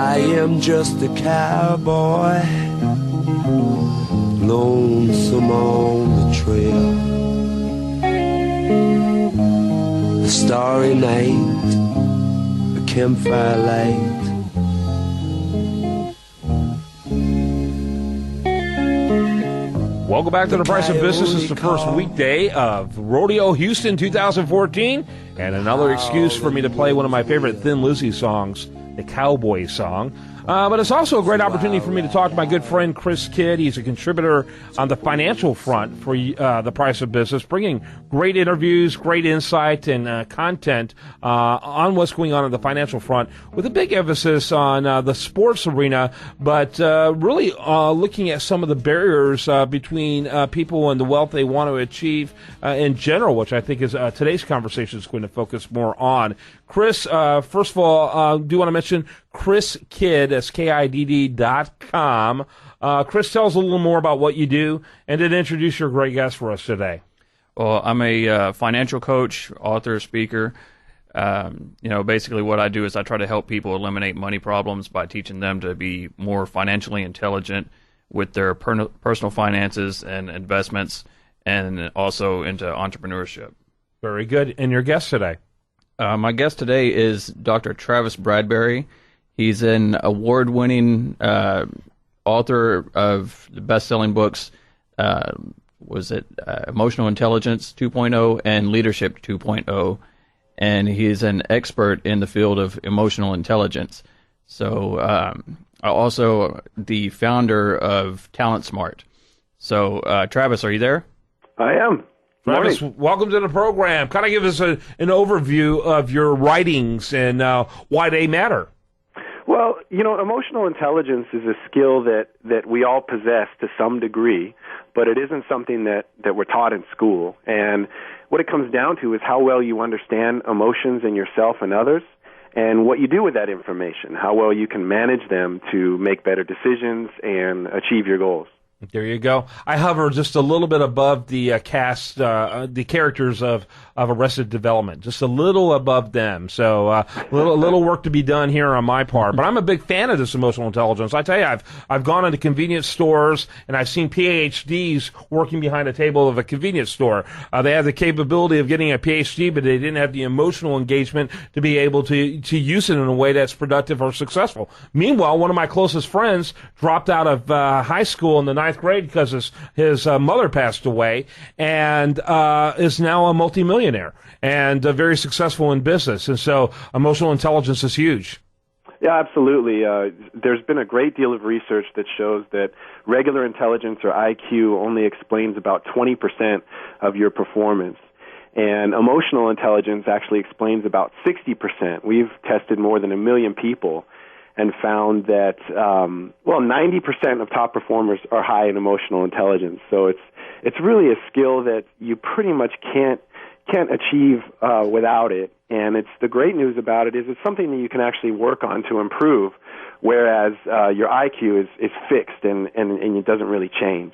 I am just a cowboy, lonesome on the trail. A starry night, a campfire light. Welcome back to The Price of Business. It's the first weekday of Rodeo Houston 2014, and another excuse for me to play one of my favorite Thin Lizzy songs, the Cowboy Song. But it's also a great opportunity for me to talk to my good friend Chris Kidd. He's a contributor on the financial front for The Price of Business, bringing great interviews, great insight, and content on what's going on the financial front, with a big emphasis on the sports arena, but really looking at some of the barriers between people and the wealth they want to achieve in general, which I think is today's conversation is going to focus more on. Chris, first of all, do you want to mention Chris Kidd, that's KIDD.com. Chris, tell us a little more about what you do, and then introduce your great guest for us today. Well, I'm a financial coach, author, speaker. Basically what I do is I try to help people eliminate money problems by teaching them to be more financially intelligent with their personal finances and investments, and also into entrepreneurship. Very good. And your guest today? My guest today is Dr. Travis Bradberry. He's an award-winning author of the best-selling books, Emotional Intelligence 2.0 and Leadership 2.0, and he's an expert in the field of emotional intelligence. So also the founder of Talent Smart. So Travis, are you there? I am. Travis, welcome to the program. Kind of give us an overview of your writings and why they matter. Well, emotional intelligence is a skill that we all possess to some degree, but it isn't something that we're taught in school. And what it comes down to is how well you understand emotions in yourself and others, and what you do with that information, how well you can manage them to make better decisions and achieve your goals. There you go. I hover just a little bit above the the characters of Arrested Development, just a little above them. So a little work to be done here on my part. But I'm a big fan of this emotional intelligence. I tell you, I've gone into convenience stores and I've seen PhDs working behind a table of a convenience store. They have the capability of getting a PhD, but they didn't have the emotional engagement to be able to use it in a way that's productive or successful. Meanwhile, one of my closest friends dropped out of high school in the ninth grade because his mother passed away, and is now a multimillionaire and very successful in business. And so emotional intelligence is huge. Yeah, absolutely. There's been a great deal of research that shows that regular intelligence, or IQ, only explains about 20% of your performance. And emotional intelligence actually explains about 60%. We've tested more than 1 million people and found that 90% of top performers are high in emotional intelligence. So it's really a skill that you pretty much can't achieve without it. And it's the great news about it is it's something that you can actually work on to improve, whereas your IQ is fixed and it doesn't really change.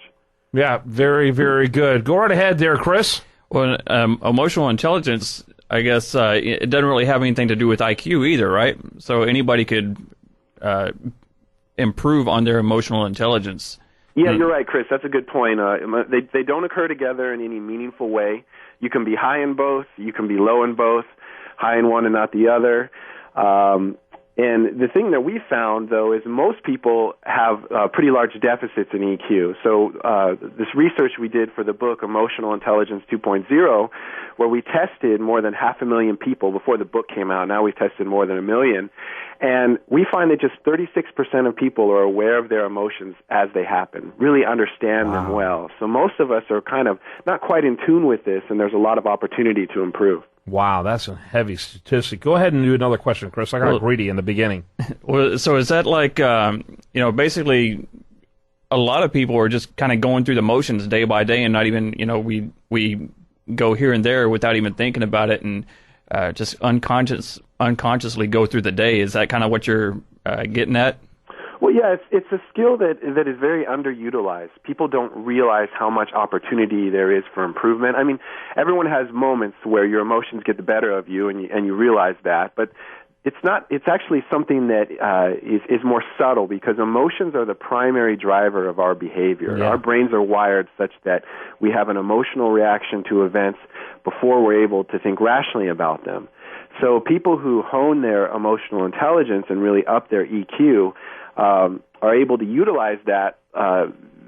Yeah, very, very good. Go right ahead there, Chris. Well, emotional intelligence, I guess, it doesn't really have anything to do with IQ either, right? So anybody could improve on their emotional intelligence. Yeah, you're right, Chris. That's a good point. They don't occur together in any meaningful way. You can be high in both. You can be low in both, high in one and not the other. And the thing that we found, though, is most people have pretty large deficits in EQ. So this research we did for the book Emotional Intelligence 2.0, where we tested more than 500,000 people before the book came out. Now we've tested more than 1 million. And we find that just 36% of people are aware of their emotions as they happen, really understand them well. So most of us are kind of not quite in tune with this, and there's a lot of opportunity to improve. Wow, that's a heavy statistic. Go ahead and do another question, Chris. I got greedy in the beginning. Well, so is that like, basically a lot of people are just kind of going through the motions day by day and not even, we go here and there without even thinking about it and just unconsciously go through the day. Is that kind of what you're getting at? Well, yeah, it's a skill that is very underutilized. People don't realize how much opportunity there is for improvement. I mean, everyone has moments where your emotions get the better of you, and you realize that. But It's actually something that is more subtle, because emotions are the primary driver of our behavior. Yeah. Our brains are wired such that we have an emotional reaction to events before we're able to think rationally about them. So people who hone their emotional intelligence and really up their EQ are able to utilize that.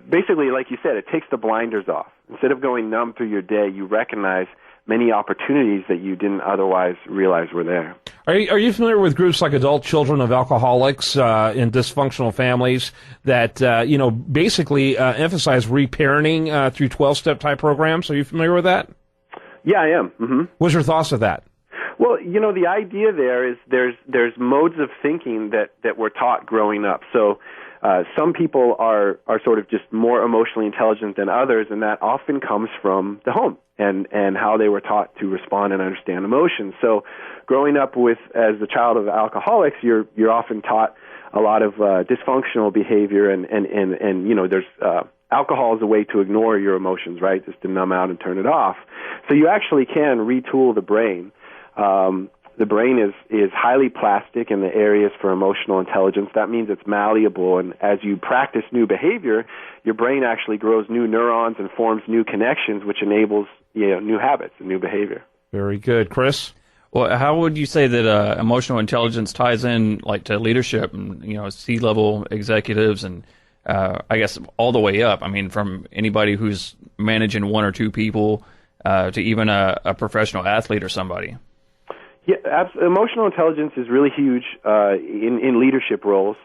Basically, like you said, it takes the blinders off. Instead of going numb through your day, you recognize many opportunities that you didn't otherwise realize were there. Are you familiar with groups like Adult Children of Alcoholics in dysfunctional families that basically emphasize reparenting through 12-step type programs? Are you familiar with that? Yeah, I am. Mm-hmm. What's your thoughts of that? Well, the idea there is there's modes of thinking that we're taught growing up. So some people are sort of just more emotionally intelligent than others, and that often comes from the home and how they were taught to respond and understand emotions. So growing up as the child of alcoholics, you're often taught a lot of dysfunctional behavior, and there's alcohol is a way to ignore your emotions, right? Just to numb out and turn it off. So you actually can retool the brain. The brain is highly plastic in the areas for emotional intelligence. That means it's malleable, and as you practice new behavior, your brain actually grows new neurons and forms new connections, which enables new habits and new behavior. Very good. Chris? Well, how would you say that emotional intelligence ties in, like, to leadership and C-level executives and I guess all the way up? I mean, from anybody who's managing one or two people to even a professional athlete or somebody. Yeah, emotional intelligence is really huge in leadership roles.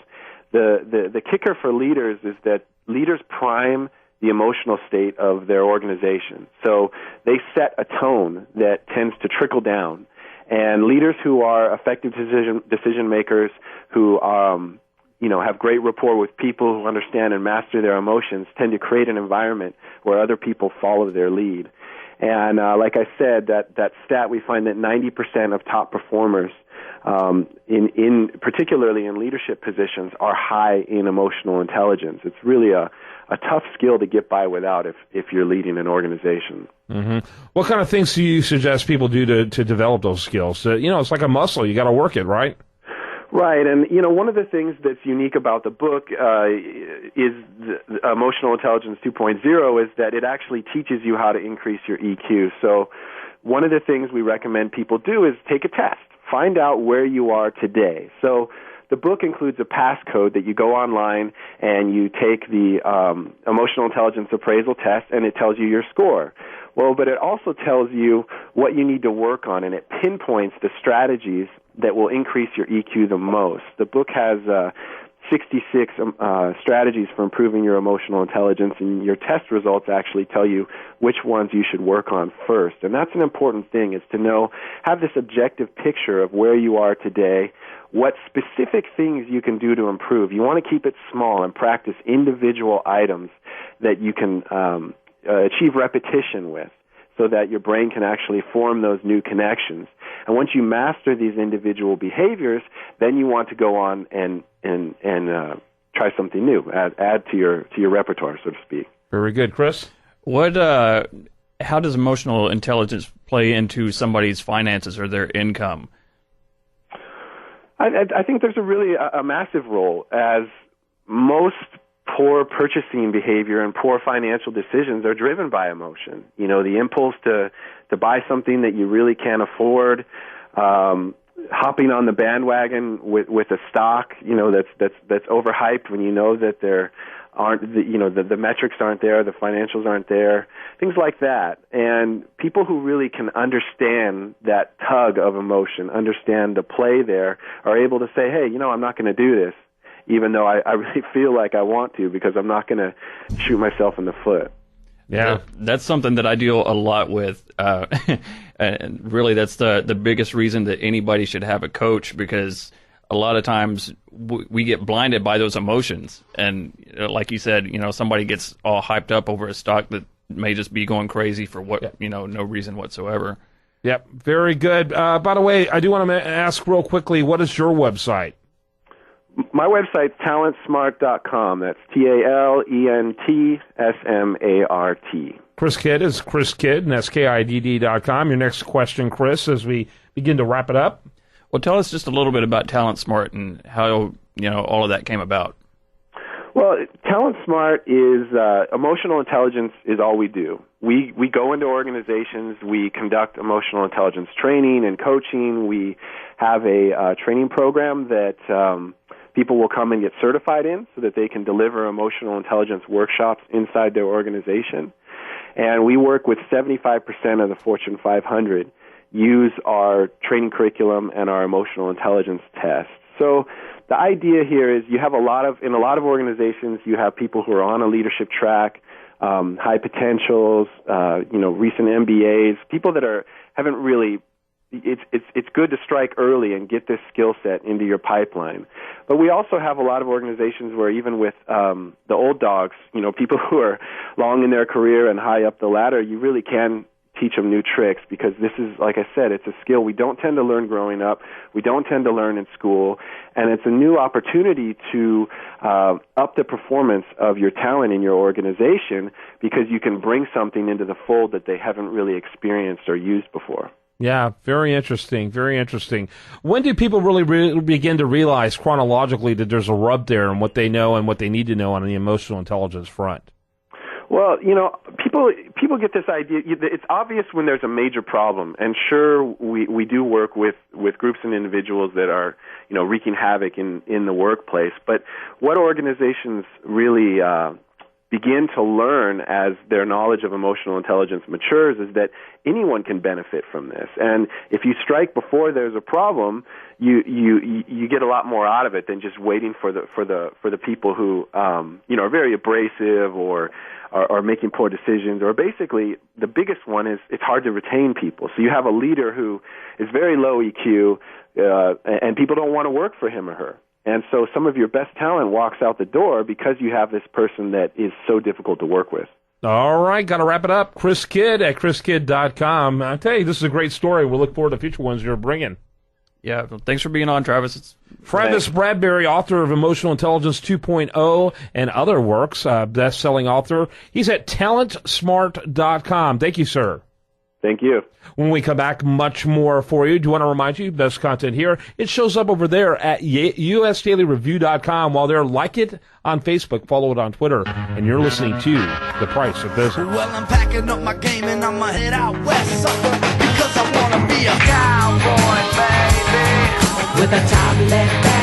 The kicker for leaders is that leaders prime the emotional state of their organization. So they set a tone that tends to trickle down. And leaders who are effective decision makers, who have great rapport with people, who understand and master their emotions, tend to create an environment where other people follow their lead. And like I said, that stat, we find that 90% of top performers, particularly in leadership positions, are high in emotional intelligence. It's really a tough skill to get by without if you're leading an organization. Mm-hmm. What kind of things do you suggest people do to develop those skills? It's like a muscle. You got to work it, right? Right, and one of the things that's unique about the book is the Emotional Intelligence 2.0 is that it actually teaches you how to increase your EQ. So one of the things we recommend people do is take a test. Find out where you are today. So the book includes a passcode that you go online and you take the Emotional Intelligence Appraisal Test, and it tells you your score. Well, but it also tells you what you need to work on, and it pinpoints the strategies that will increase your EQ the most. The book has 66 strategies for improving your emotional intelligence, and your test results actually tell you which ones you should work on first. And that's an important thing, is to have this objective picture of where you are today, what specific things you can do to improve. You want to keep it small and practice individual items that you can achieve repetition with, so that your brain can actually form those new connections. And once you master these individual behaviors, then you want to go on and try something new, add to your repertoire, so to speak. Very good. Chris? How does emotional intelligence play into somebody's finances or their income? I think there's a massive role, as most poor purchasing behavior and poor financial decisions are driven by emotion. The impulse to buy something that you really can't afford, hopping on the bandwagon with a stock, that's overhyped when you know that there aren't, the metrics aren't there, the financials aren't there, things like that. And people who really can understand that tug of emotion, understand the play there, are able to say, hey, I'm not going to do this, even though I really feel like I want to, because I'm not going to shoot myself in the foot. Yeah, that's something that I deal a lot with. And really, that's the biggest reason that anybody should have a coach, because a lot of times we get blinded by those emotions. And like you said, somebody gets all hyped up over a stock that may just be going crazy for no reason whatsoever. Yep, very good. By the way, I do want to ask real quickly, what is your website? My website's talentsmart.com. That's TALENTSMART. Chris Kidd is Chris Kidd, and that's KIDD.com. Your next question, Chris, as we begin to wrap it up. Well, tell us just a little bit about Talent Smart and how, all of that came about. Well, Talent Smart is emotional intelligence is all we do. We go into organizations, we conduct emotional intelligence training and coaching. We have a training program that people will come and get certified in so that they can deliver emotional intelligence workshops inside their organization. And we work with 75% of the Fortune 500 use our training curriculum and our emotional intelligence tests. So the idea here is you have in a lot of organizations, you have people who are on a leadership track, high potentials, recent MBAs, people that haven't really. It's good to strike early and get this skill set into your pipeline. But we also have a lot of organizations where even with the old dogs, people who are long in their career and high up the ladder, you really can teach them new tricks, because this is, like I said, it's a skill we don't tend to learn growing up. We don't tend to learn in school, and it's a new opportunity to up the performance of your talent in your organization, because you can bring something into the fold that they haven't really experienced or used before. Yeah, very interesting, very interesting. When do people really begin to realize chronologically that there's a rub there in what they know and what they need to know on the emotional intelligence front? Well, people get this idea. It's obvious when there's a major problem, and sure, we do work with groups and individuals that are, wreaking havoc in the workplace. But what organizations really begin to learn as their knowledge of emotional intelligence matures is that anyone can benefit from this. And if you strike before there's a problem, you get a lot more out of it than just waiting for the people who are very abrasive or are making poor decisions, or basically the biggest one is it's hard to retain people. So you have a leader who is very low EQ, and people don't want to work for him or her. And so some of your best talent walks out the door because you have this person that is so difficult to work with. All right, got to wrap it up. Chris Kidd at chriskidd.com. I tell you, this is a great story. We'll look forward to future ones you're bringing. Yeah, well, thanks for being on, Travis. Travis Bradberry, author of Emotional Intelligence 2.0 and other works, best-selling author. He's at talentsmart.com. Thank you, sir. Thank you. When we come back, much more for you. Do want to remind you, best content here. It shows up over there at usdailyreview.com. While there, like it on Facebook, follow it on Twitter, and you're listening to The Price of Business. Well, I'm packing up my game and I'ma head out west, sucker, because I wanna be a cowboy, baby, with a top left back.